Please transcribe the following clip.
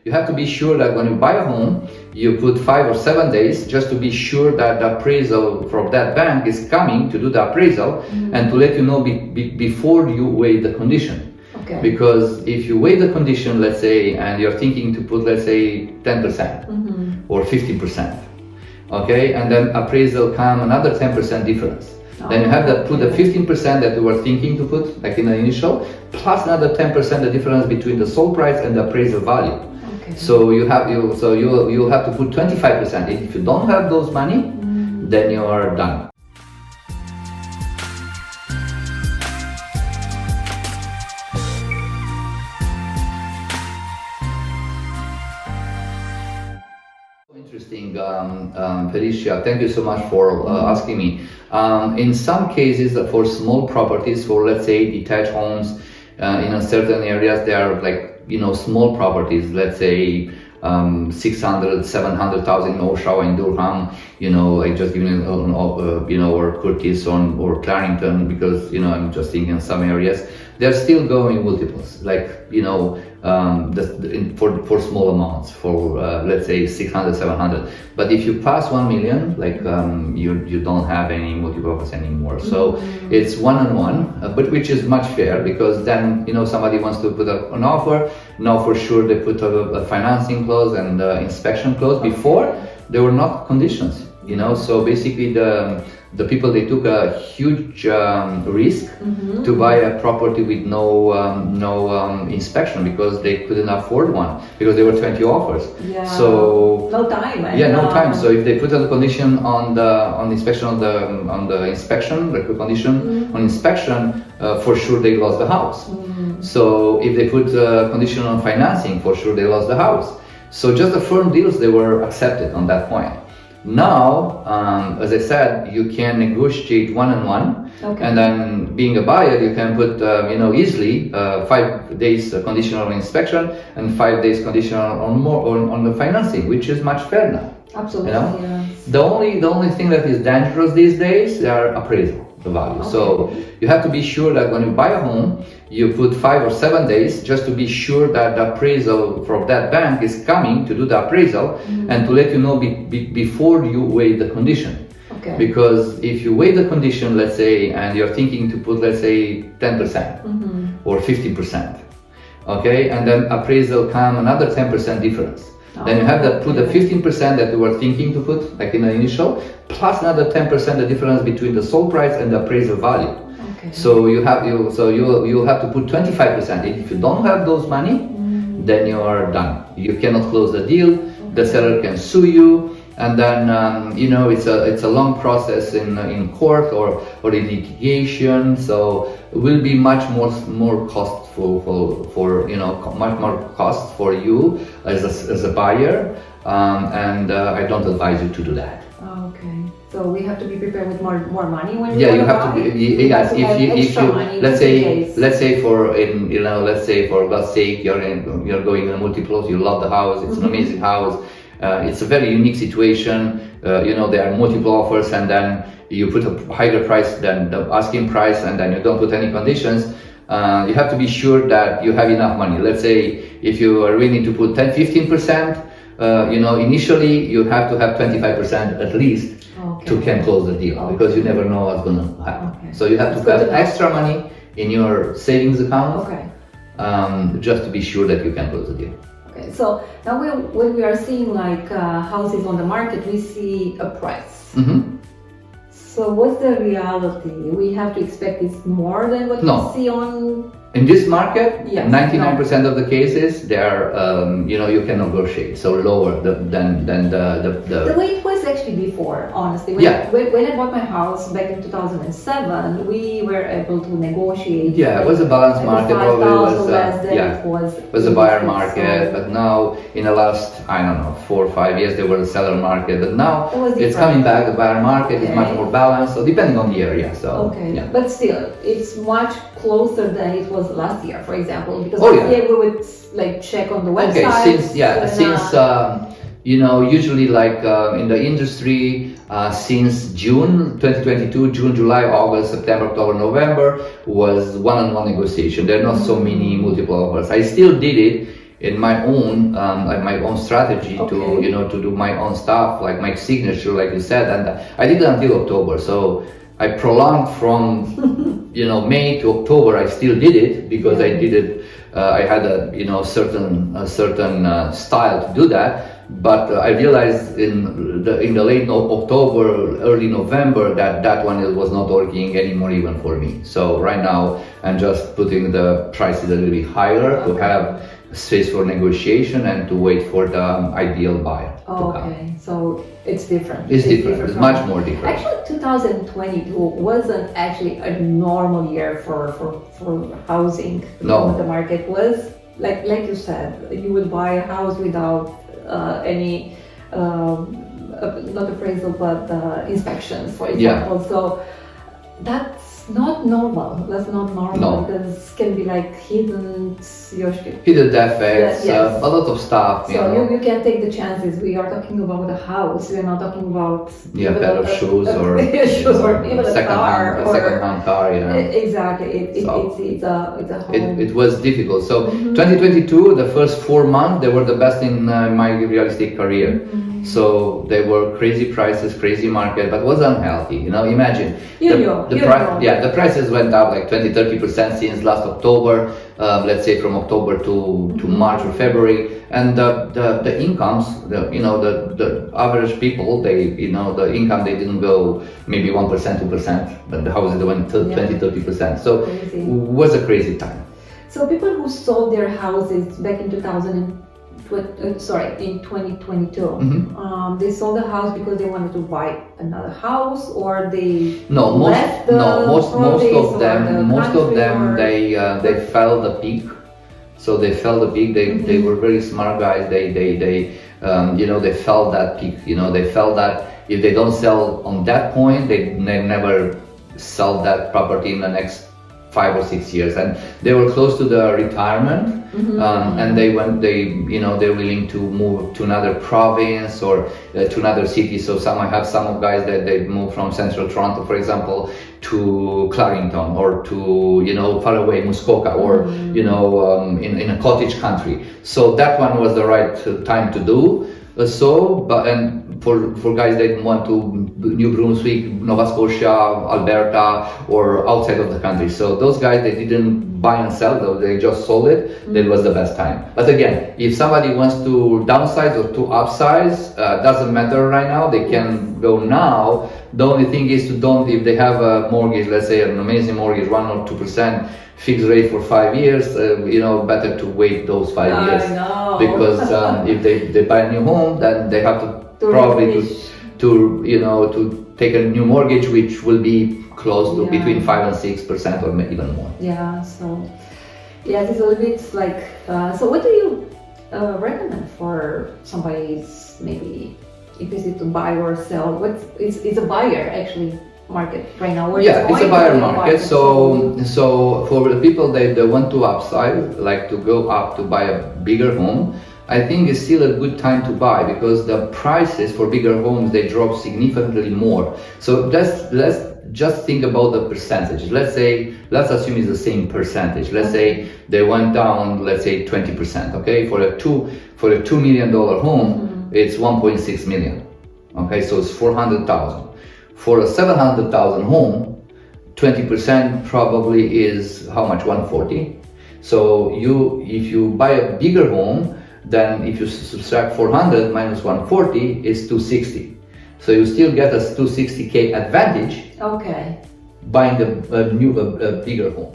you have to be sure that when you buy a home, you put 5 or 7 days just to be sure that the appraisal from that bank is coming to do the appraisal and to let you know before you weigh the condition. Okay. Because if you weigh the condition, let's say, and you're thinking to put, let's say, 10% or 15%, okay, and then appraisal come another 10% difference. Then you have to put the 15% that you were thinking to put, like in the initial, plus another 10% the difference between the sold price and the appraisal value. Okay. So you'll have to put 25%. If you don't have those money, then you are done. Interesting, Felicia. Thank you so much for asking me. In some cases, for small properties, for let's say detached homes, in a certain areas, they are like small properties. Let's say 600, 700,000 in Oshawa in Durham. I just given or Curtis or Clarendon because I'm just thinking in some areas they're still going multiples, like for small amounts, for let's say 600, 700. But if you pass 1 million, like you don't have any multiples anymore. So it's one-on-one, but which is much fair because then somebody wants to put up an offer. Now for sure they put a financing clause and inspection clause. Before there were not conditions. So basically the people, they took a huge risk to buy a property with no inspection because they couldn't afford one because there were 20 offers. Yeah. So no time. No time. So if they put a condition on the inspection on the inspection, like a condition on inspection, for sure they lost the house. So if they put a condition on financing, for sure they lost the house. So just the firm deals, they were accepted on that point. Now, as I said, you can negotiate one-on-one, and then being a buyer, you can put, easily 5 days conditional inspection and 5 days conditional on the financing, which is much fair now. Absolutely. Yes. The only thing that is dangerous these days are appraisal, the value. So you have to be sure that when you buy a home, you put 5 or 7 days just to be sure that the appraisal from that bank is coming to do the appraisal and to let you know before you weigh the condition. Okay. Because if you weigh the condition, let's say, and you're thinking to put, let's say, 10% or 15%, okay, and then appraisal come another 10% difference. Then you have to put the 15% that you were thinking to put, like in the initial, plus another 10% the difference between the sold price and the appraisal value. Okay. So you'll have to put 25%. If you don't have those money, then you are done. You cannot close the deal. The seller can sue you, and then it's a long process in court or in litigation. So it will be much more cost for much more cost for you as a buyer, and I don't advise you to do that. Okay, so we have to be prepared with more money when we you buy? have to be, yes. If you let's say for God's sake you're going in a multiples, you love the house, it's an amazing house, it's a very unique situation. There are multiple offers, and then you put a higher price than the asking price, and then you don't put any conditions. You have to be sure that you have enough money. Let's say if you are willing to put 10-15%, initially you have to have 25% at least to can close the deal, because you never know what's going to happen. So you have to have extra money in your savings account, just to be sure that you can close the deal. Okay, so now when we are seeing like houses on the market, we see a price. So what's the reality? We have to expect it's more than what we see on... In this market, 99% of the cases, they are, you can negotiate, so lower than the way it was actually before, honestly. When I bought my house back in 2007, we were able to negotiate. Yeah, it was a balanced market. Probably it was a buyer market, but now in the last, 4 or 5 years, there was a seller market, but now it's coming back. The buyer market is much more balanced, so depending on the area. So but still, it's much closer than it was last year, for example, because last year we would check on the website. Since usually in the industry, since June 2022, June, July, August, September, October, November was one-on-one negotiation. There are not so many multiple offers. I still did it in my own strategy to do my own stuff, like my signature, like you said, and I did it until October. So I prolonged from May to October. I still did it because I did it. I had a certain style to do that. But I realized in the late October, early November that one was not working anymore even for me. So right now I'm just putting the prices a little bit higher to have space for negotiation and to wait for the ideal buyer to come. Okay, so it's different. It's different. It's much more different. Actually, 2022 wasn't actually a normal year for housing. No. The market was like you said, you would buy a house without any not appraisal but inspections, for example. Yeah. So that's not normal. That's not normal because it can be like hidden defects, yes. A lot of stuff. So you can take the chances. We are talking about a house. We are not talking about a pair of shoes or even a car a second-hand car. Exactly. It's a home. It was difficult. So 2022, the first 4 months, they were the best in my real estate career. So they were crazy prices, crazy market, but was unhealthy. Imagine the prices went up like 20-30% since last October. Let's say from October to March or February, and the incomes, the average people, the income, they didn't go maybe 1%, 2%, but the houses went 20-30%. So it was a crazy time. So people who sold their houses back in 2022, they sold the house because they wanted to buy another house, or they most of them they felt the peak. So they felt the peak. They were very smart guys. They felt that peak. They felt that if they don't sell on that point, they never sell that property in the next 5 or 6 years, and they were close to the retirement, and they're willing to move to another province or to another city. So I have some guys that they move from central Toronto, for example, to Clarington, or to far away Muskoka, or in a cottage country. So that one was the right time to do. For guys that want to New Brunswick, Nova Scotia, Alberta, or outside of the country. So those guys, they didn't buy and sell, though they just sold it. That was the best time. But again, if somebody wants to downsize or to upsize, doesn't matter right now. They can go now. The only thing is if they have a mortgage, let's say an amazing mortgage, 1 or 2%. Fixed rate for 5 years, better to wait those 5 years. Because if they buy a new home, then they have to probably to take a new mortgage, which will be close to between 5 and 6% or maybe even more. Yeah. So it's a little bit like. So what do you recommend for somebody's maybe interested to buy or sell? It's a buyer actually market right now? It's a buyer market. So for the people that want to upsize, like to go up to buy a bigger home, I think it's still a good time to buy, because the prices for bigger homes, they drop significantly more. So let's just think about the percentage. Let's assume it's the same percentage. Let's say they went down, let's say 20%. Okay, for a $2 million home, it's 1.6 million. Okay, so it's 400,000. For a 700,000 home, 20% probably is how much? 140. So if you buy a bigger home, then if you subtract 400 minus 140 is 260. So you still get a 260K advantage. Okay. Buying a bigger home.